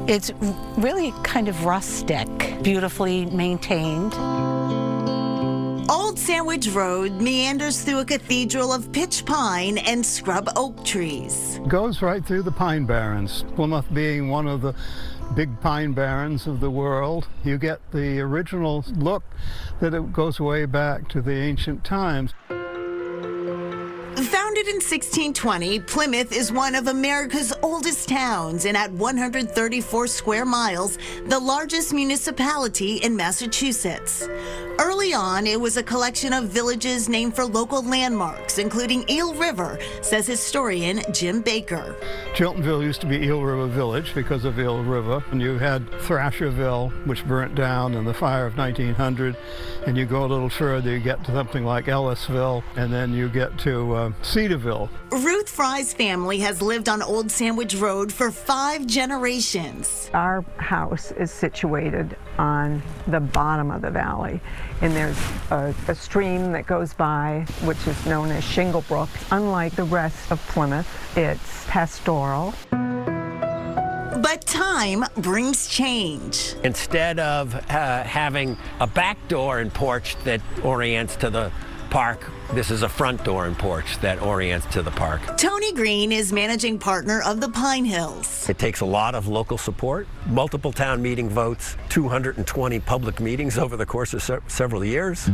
It's really kind of rustic, beautifully maintained. Old Sandwich Road meanders through a cathedral of pitch pine and scrub oak trees. It goes right through the pine barrens, Plymouth being one of the big pine barrens of the world. You get the original look that it goes way back to the ancient times. Founded in 1620, Plymouth is one of America's oldest towns and at 134 square miles, the largest municipality in Massachusetts. Early on, it was a collection of villages named for local landmarks, including Eel River, says historian Jim Baker. Chiltonville used to be Eel River Village because of Eel River, and you had Thrasherville, which burnt down in the fire of 1900, and you go a little further, you get to something like Ellisville, and then you get to Cedarville. Ruth Fry's family has lived on Old Sandwich Road for 5 generations. Our house is situated on the bottom of the valley, and there's a stream that goes by, which is known as Shingle Brook. Unlike the rest of Plymouth, it's pastoral. But time brings change. Instead of having a back door and porch that orients to the park, this is a front door and porch that orients to the park. Tony Green is managing partner of the Pinehills. It takes a lot of local support, multiple town meeting votes, 220 public meetings over the course of several years.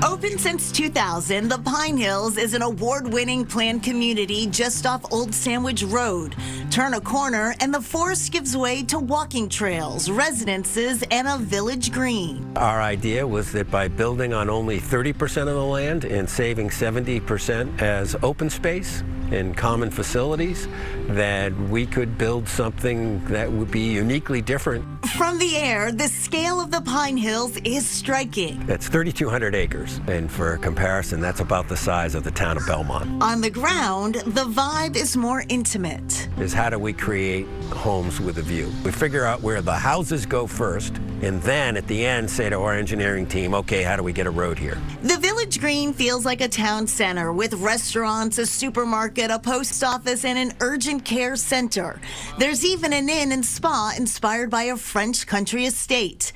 Open since 2000, the Pinehills is an award-winning planned community just off Old Sandwich Road. Turn a corner and the forest gives way to walking trails, residences, and a village green. Our idea was that by building on only 30% of the land and saving 70% as open space and common facilities, that we could build something that would be uniquely different. From the air, the scale of the Pinehills is striking. That's 3,200 acres, and for comparison, that's about the size of the town of Belmont. On the ground, the vibe is more intimate. Is how do we create homes with a view? We figure out where the houses go first, and then at the end say to our engineering team, okay, how do we get a road here? The Village Green feels like a town center with restaurants, a supermarket, a post office, and an urgent care center. There's even an inn and spa inspired by a French country estate.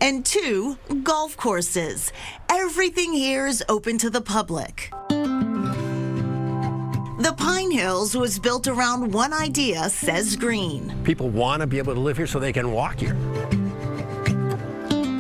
And 2 golf courses. Everything here is open to the public. The Pinehills was built around one idea, says Green. People want to be able to live here so they can walk here.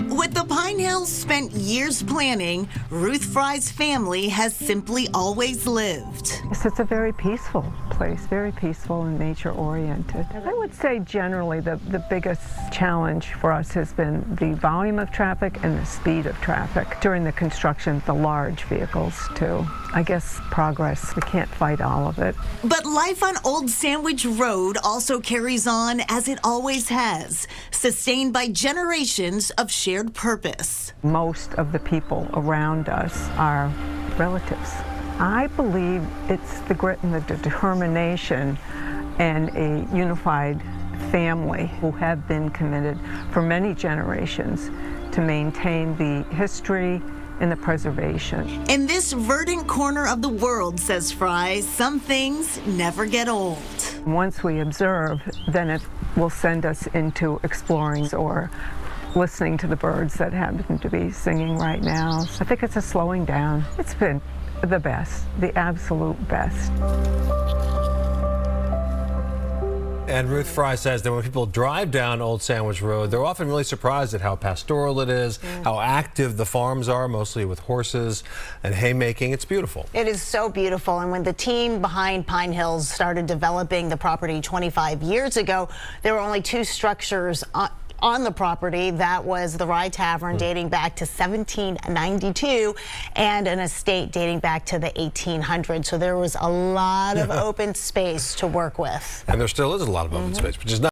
What the Pinehills spent years planning, Ruth Fry's family has simply always lived. Yes, it's a very peaceful place, very peaceful and nature-oriented. I would say generally the biggest challenge for us has been the volume of traffic and the speed of traffic. During the construction, the large vehicles too. I guess progress, we can't fight all of it. But life on Old Sandwich Road also carries on as it always has, sustained by generations of shared purpose. Most of the people around us are relatives. I believe it's the grit and the determination and a unified family who have been committed for many generations to maintain the history and the preservation. In this verdant corner of the world, says Fry, some things never get old. Once we observe, then it will send us into exploring or listening to the birds that happen to be singing right now. I think it's a slowing down. It's been the best, the absolute best. And Ruth Fry says that when people drive down Old Sandwich Road, they're often really surprised at how pastoral it is, how active the farms are, mostly with horses and haymaking. It's beautiful. It is so beautiful. And when the team behind Pinehills started developing the property 25 years ago, there were only 2 structures on the property. That was the Rye Tavern dating back to 1792 and an estate dating back to the 1800s. So there was a lot of open space to work with. And there still is a lot of open space, which is not